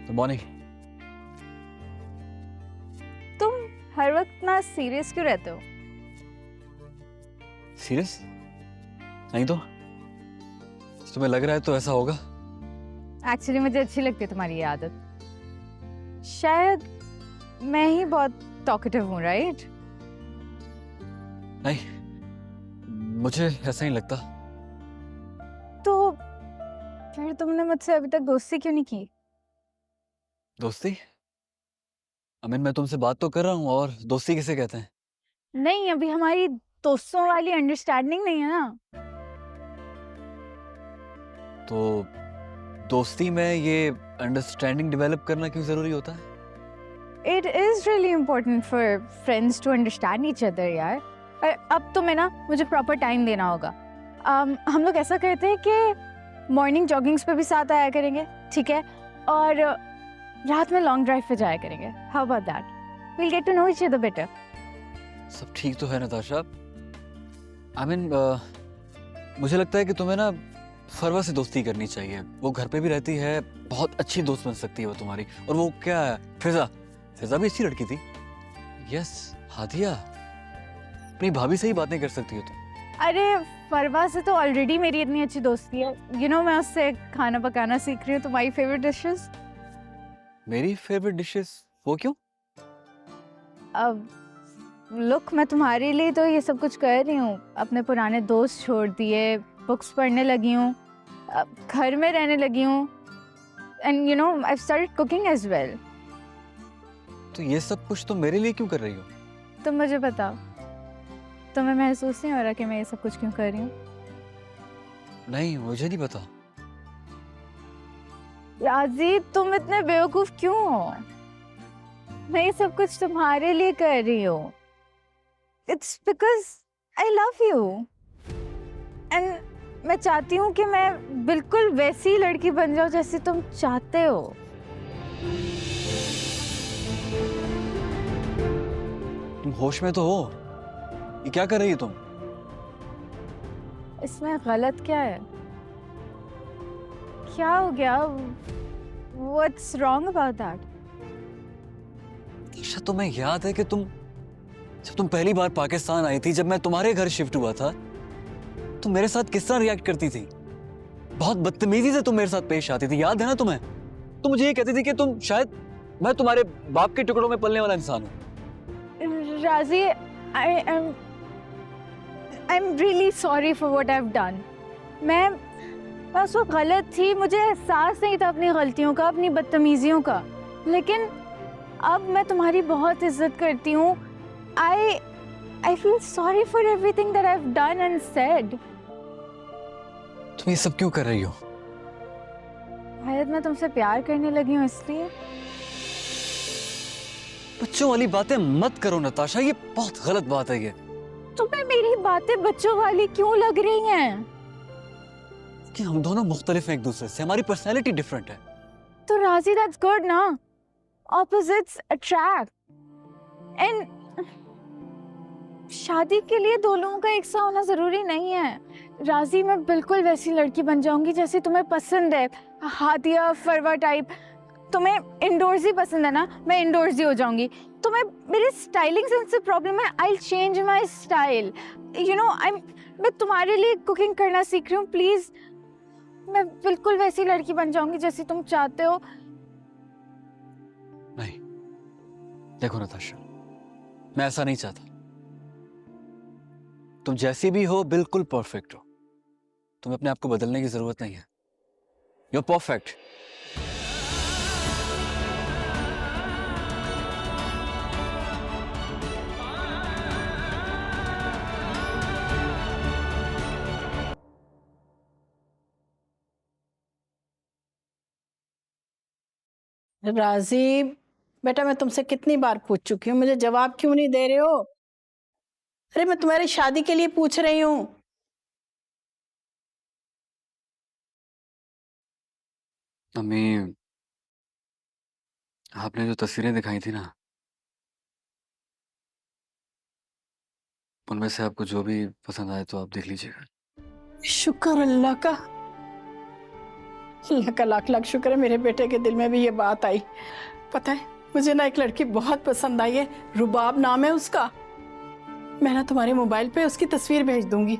Good morning. तुम हर वक्त ना सीरियस क्यों रहते हो? सीरियस नहीं तो तुम्हें लग रहा है तो ऐसा होगा। एक्चुअली मुझे अच्छी लगती है तुम्हारी ये आदत। शायद मैं ही बहुत टॉकेटिव हूँ, राइट? नहीं, मुझे ऐसा नहीं लगता। तो फिर तुमने मुझसे अभी तक दोस्ती क्यों नहीं की? दोस्ती? अमीन, मैं तुमसे बात तो कर रहा हूँ, और दोस्ती किसे कहते हैं? नहीं, अभी हमारी दोस्तों वाली अंडरस्टैंडिंग नहीं है ना। तो दोस्ती में ये अंडरस्टैंडिंग डेवलप करना क्यों जरूरी होता है? It is really important for friends to understand each other यार। और अब तुम्हें ना मुझे प्रॉपर टाइम देना होगा। हम लोग ऐसा करते हैं कि मॉर्निंग जॉगिंग्स पे भी साथ आया करेंगे, ठीक है? और रात में लॉन्ग ड्राइव पे जाया करेंगे। How about that? Will get to know each other better. सब ठीक तो है नताशा। आमीन, मुझे लगता है कि तुम्हें ना फरवा से दोस्ती करनी चाहिए। वो घर पे भी रहती है, बहुत अच्छी दोस्त बन सकती है वो तुम्हारी। और वो क्या है, फिजा फिजा भी अच्छी लड़की थी। यस, हादिया, अपनी भाभी से ही बातें कर सकती हो तुम। अरे फरवा से तो ऑलरेडी मेरी इतनी अच्छी दोस्ती है। मैं उससे खाना पकाना सीख रही हूँ। तुम्हारी फेवरेट डिशेस? मेरी फेवरेट डिशेस? वो क्यों? अब लुक, मैं तुम्हारे लिए तो ये सब कुछ कर रही हूँ। अपने पुराने दोस्त छोड़ दिए, बुक्स पढ़ने लगी हूँ, घर में रहने लगी हूँ, and I started cooking as well. तो ये सब कुछ तुम मेरे लिए क्यों कर रही हो? तुम मुझे बताओ, तुम्हें महसूस नहीं हो रहा कि मैं ये सब कुछ क्यों कर रही हूँ? नहीं, मुझे नहीं पता। राजी, तुम इतने बेवकूफ क्यों हो? मैं ये सब कुछ तुम्हारे लिए कर रही हूँ। It's because I love you, and मैं चाहती हूँ कि मैं बिल्कुल वैसी लड़की बन जाऊँ जैसी तुम चाहते हो। तुम होश में तो हो? ये क्या कर रही हो तुम? इसमें गलत क्या है? क्या हो गया? What's wrong about that? Isha, तुम्हें याद है कि जब तुम पहली बार पाकिस्तान आई थी, जब मैं तुम्हारे घर शिफ्ट हुआ था, तुम मेरे साथ किस तरह रिएक्ट करती थी? बहुत बदतमीजी से तुम मेरे साथ पेश आती थी, याद है ना तुम्हें? तुम मुझे ये कहती थी कि मैं तुम्हारे बाप के टुकड़ों में पलने वाला इंसान हूँ। राजी, I'm really sorry for what I've done. मैं बस वो गलत थी, मुझे एहसास नहीं था अपनी गलतियों का, अपनी बदतमीजियों का। लेकिन अब मैं तुम्हारी बहुत इज्जत करती हूँ। I feel sorry for everything that I've done and said. तुम ये सब क्यों कर रही हो? शायद मैं तुमसे प्यार करने लगी हूँ इसलिए। बच्चों वाली बातें मत करो नताशा, ये बहुत गलत बात है। ये तुम्हें मेरी बातें बच्चों वाली क्यों लग रही हैं? कि हम दोनों मुख्तलिफ हैं एक दूसरे से, हमारी पर्सनैलिटी डिफरेंट है। तो राजी, that's good ना? Opposites attract. And शादी के लिए दो लोगों का एक सा होना जरूरी नहीं है। राजी, मैं बिल्कुल वैसी लड़की बन जाऊंगी जैसी तुम्हें पसंद है। हादिया, फरवा टाइप। तुम्हें इंडोर्स ही पसंद है ना? मैं इंडोर्स ही हो जाऊंगी। तुम्हें मेरे स्टाइलिंग सेंस से प्रॉब्लम है? I change my style. मैं तुम्हारे लिए कुकिंग करना सीख रही हूँ। प्लीज, मैं बिल्कुल वैसी लड़की बन जाऊंगी जैसी तुम चाहते हो। नहीं, देखो नताशा, मैं ऐसा नहीं चाहता। तुम जैसी भी हो बिल्कुल परफेक्ट हो। तुम्हें अपने आप को बदलने की जरूरत नहीं है। You are perfect. राजी, बेटा मैं तुमसे कितनी बार पूछ चुकी हूँ, मुझे जवाब क्यों नहीं दे रहे हो? अरे मैं तुम्हारी शादी के लिए पूछ रही हूँ। अम्मी, आपने जो तस्वीरें दिखाई थी ना, उनमें से आपको जो भी पसंद आए तो आप देख लीजिएगा। शुक्र अल्लाह का, अल्लाह का लाख लाख शुक्र है मेरे बेटे के दिल में भी ये बात आई। पता है मुझे ना एक लड़की बहुत पसंद आई है, रुबाब नाम है उसका। मैं ना तुम्हारे मोबाइल पे उसकी तस्वीर भेज दूंगी।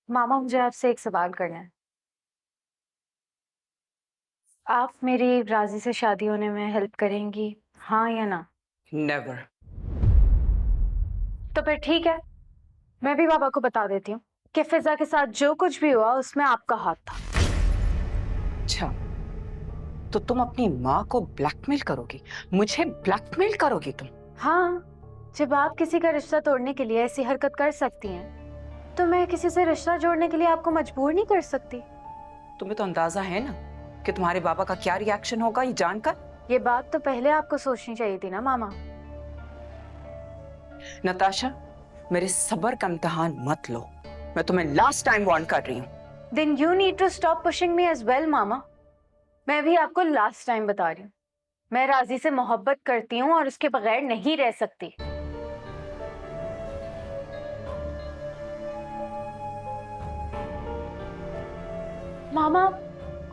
मामा मुझे आपसे एक सवाल करना है। आप मेरी राजी से शादी होने में हेल्प करेंगी, हाँ या ना? नेवर। तो फिर ठीक है, मैं भी बाबा को बता देती हूँ कि फिजा के साथ जो कुछ भी हुआ उसमें आपका हाथ था। अच्छा, तो तुम अपनी माँ को ब्लैकमेल करोगी, मुझे ब्लैकमेल करोगी तुम? हाँ, जब आप किसी का रिश्ता तोड़ने के लिए ऐसी हरकत कर सकती हैं, तो मैं किसी से रिश्ता जोड़ने के लिए आपको मजबूर नहीं कर सकती। तुम्हें तो अंदाजा है ना कि तुम्हारे बाबा का क्या रिएक्शन होगा ये जानकर। ये बात तो पहले आपको सोचनी चाहिए थी ना मामा। नताशा, मेरे सब्र का इम्तिहान मत लो, मैं तुम्हें लास्ट टाइम वार्न कर रही हूँ। Then you need to stop pushing me as well, मामा। मैं भी आपको लास्ट टाइम बता रही हूँ, मैं राजी से मोहब्बत करती हूँ और उसके बगैर नहीं रह सकती। मामा,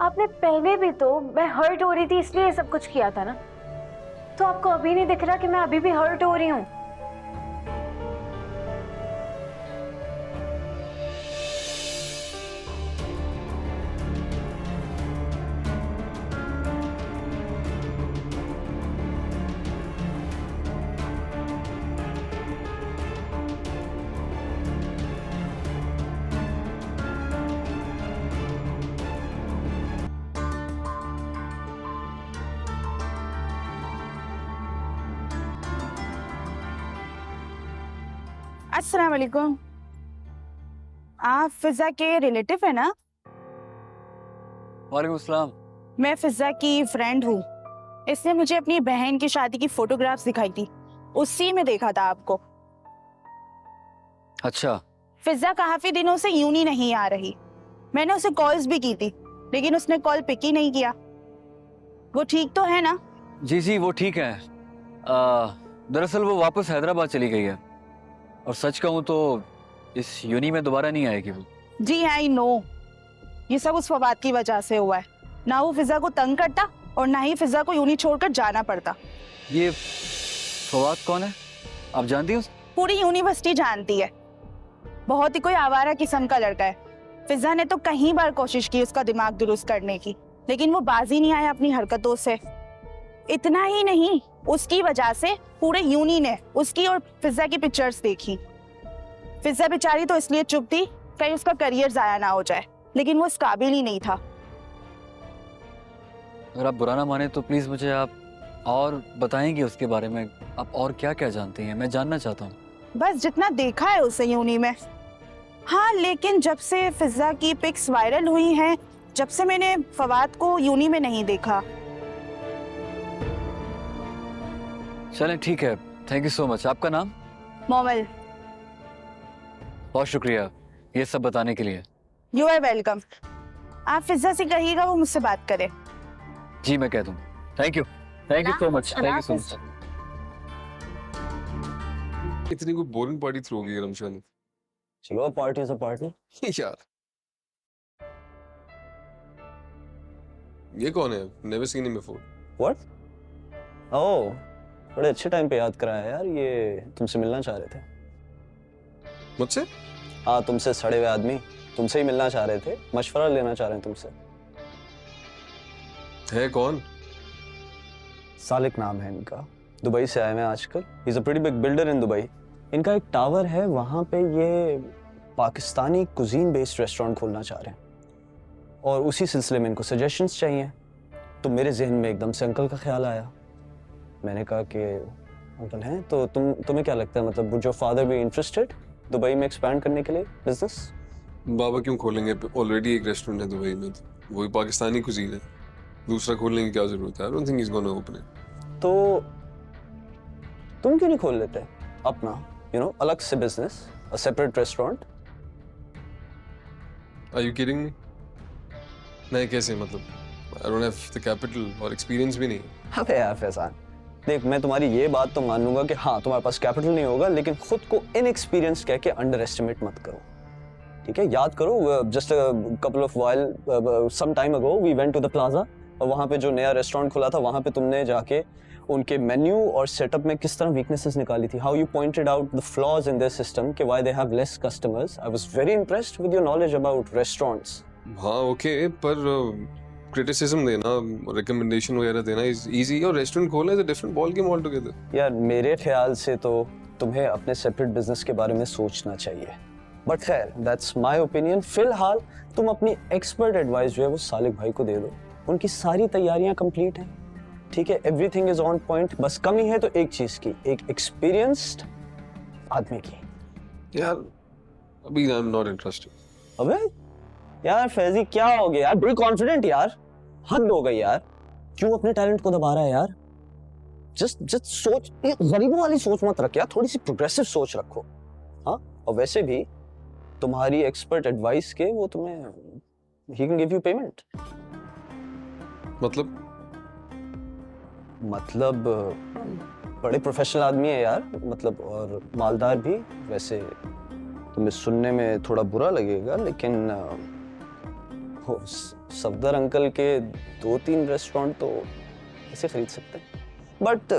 आपने पहले भी तो मैं हर्ट हो रही थी इसलिए सब कुछ किया था ना, तो आपको अभी नहीं दिख रहा कि मैं अभी भी हर्ट हो रही हूँ? अस्सलाम वालेकुम। आप फिजा के रिलेटिव है ना? वालेकुम अस्सलाम। मैं फिजा की फ्रेंड हूँ। इसने मुझे अपनी बहन की शादी की फोटोग्राफ्स दिखाई थी, उसी में देखा था आपको। अच्छा, फिजा काफी दिनों से यूनी नहीं आ रही। मैंने उसे कॉल्स भी की थी, लेकिन उसने कॉल पिक ही नहीं किया। वो ठीक तो है ना? जी जी वो ठीक है। दरअसल वो वापस हैदराबाद चली गई है, और सच कहूँ तो इस यूनी में दोबारा नहीं आएगी वो। जी आई नो, ये सब उस फवाद की वजह से हुआ है। ना वो फिजा को तंग करता और ना ही फिजा को यूनी छोड़कर जाना पड़ता। ये फवाद कौन है, आप जानती हो? पूरी यूनिवर्सिटी जानती है, बहुत ही कोई आवारा किस्म का लड़का है। फिजा ने तो कई बार कोशिश की उसका दिमाग दुरुस्त करने की, लेकिन वो बाजी नहीं आया अपनी हरकतों से। इतना ही नहीं, उसकी वजह से पूरे यूनी ने उसकी और फिजा की पिक्चर्स देखी। फिजा बेचारी तो इसलिए चुप थी कहीं उसका करियर जाया ना हो जाए, लेकिन वो इस काबिल ही नहीं था। अगर आप बुरा ना माने तो प्लीज मुझे आप और बताएंगे उसके बारे में। आप और क्या क्या जानती हैं, मैं जानना चाहता हूँ। बस जितना देखा है उसे यूनी में। हाँ, लेकिन जब से फिजा की पिक्स वायरल हुई हैं, जब से मैंने फवाद को यूनी में नहीं देखा। चलें ठीक है, थैंक यू सो मच। आपका नाम? मोमल। बहुत शुक्रिया ये सब बताने के लिए। You are welcome. आप फिजा से कहिएगा वो मुझसे बात करे। जी मैं कह दूँ। Thank you so much, thank you so much. इतनी कोई बोरिंग पार्टी थ्रो की रमशान ने। चलो पार्टी इज अ पार्टी। यार ये कौन है? Never seen him before. What? Oh, बड़े अच्छे टाइम पे याद कराया यार। ये तुमसे मिलना चाह रहे थे। मुझसे? हाँ, तुमसे सड़े हुए आदमी तुमसे ही मिलना चाह रहे थे, मशवरा लेना चाह रहे हैं तुमसे। है कौन? सालिक नाम है इनका, दुबई से आए हैं आजकल। He is a pretty big builder in Dubai. इनका एक टावर है, वहाँ पे ये पाकिस्तानी कुजीन बेस्ड रेस्टोरेंट खोलना चाह रहे हैं, और उसी सिलसिले में इनको सजेशंस चाहिए। तो मेरे जहन में एकदम से अंकल का ख्याल आया। मैंने कहा कि अंकल हैं तो तुम्हें क्या लगता है, मतलब would your father be interested Dubai में एक्सपैंड करने के लिए बिजनेस? बाबा क्यों खोलेंगे? ऑलरेडी एक रेस्टोरेंट है दुबई में, तो वही पाकिस्तानी कुजीन है, दूसरा खोलने की क्या जरूरत है? I don't think he is gonna open it. तो तुम क्यों नहीं खोल लेते अपना, अलग से business, a separate restaurant? Are you kidding me? नहीं, कैसे मतलब? I don't have the capital और एक्सपीरियंस भी नहीं। अबे यार फैजान, देख मैं तुम्हारी ये बात तो मान लूंगा कि हाँ तुम्हारे पास कैपिटल नहीं होगा, लेकिन खुद को इनएक्सपीरियंस कह के अंडर एस्टिमेट मत करो, ठीक है? याद करो, just couple of while some time ago we went to the plaza, और वहाँ पे जो नया रेस्टोरेंट खुला था वहाँ पे तुमने जाके उनके मेन्यू और सेटअप में किस तरह वीकनेसेस निकाली थी, how you pointed out the flaws in their system कि why they have less customers. I was very impressed with your knowledge about restaurants. हाँ ओके, पर क्रिटिसिज्म देना, रिकमेंडेशन वगैरह देना इज इजी, और रेस्टोरेंट खोलना is a different ball game altogether. यार मेरे ख्याल से तो तुम्हें अपने सेपरेट बिजनेस के बारे में सोचना चाहिए, बट खैर दैट्स माय ओपिनियन। फिलहाल तुम अपनी एक्सपर्ट एडवाइस जो है वो सालिक भाई को दे दो, उनकी सारी तैयारियां कंप्लीट हैं, ठीक है? एवरीथिंग इज ऑन पॉइंट, बस कमी है तो एक चीज की, एक एक्सपीरियंस्ड आदमी की। यार अभी आई एम नॉट इंटरेस्टेड। अबे यार फैजी क्या हो गया यार, बड़ी कॉन्फिडेंट यार, हद हो गई यार। क्यों अपने टैलेंट को दबा रहा है यार? जस्ट सोच, गरीबों वाली सोच मत रख यार, थोड़ी सी प्रोग्रेसिव सोच रखो। हाँ, और वैसे भी तुम्हारी एक्सपर्ट एडवाइस के वो तुम्हें, he can give you payment. मतलब बड़े प्रोफेशनल आदमी है यार, मतलब और मालदार भी। वैसे तुम्हें सुनने में थोड़ा बुरा लगेगा, लेकिन वो सफदर अंकल के 2-3 रेस्टोरेंट तो ऐसे खरीद सकते हैं। बट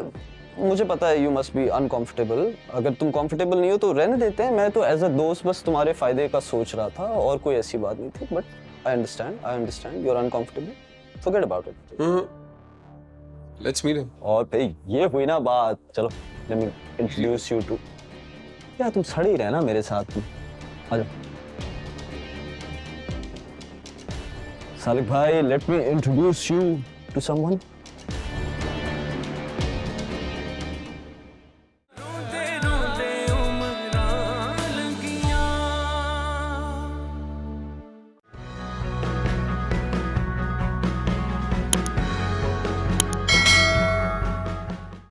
मुझे पता है यू मस्ट बी अनकंफर्टेबल। अगर तुम कंफर्टेबल नहीं हो तो रहने देते हैं, मैं तो एज अ दोस्त बस तुम्हारे फायदे का सोच रहा था, और कोई ऐसी बात नहीं थी। But I understand you are uncomfortable, forget about it. Let's meet him. और भाई ये हुई ना बात, चलो let me introduce you to. यार तुम सड़े ही रहना मेरे साथ में, आ जाओ। सालिक भाई, let me introduce you to someone.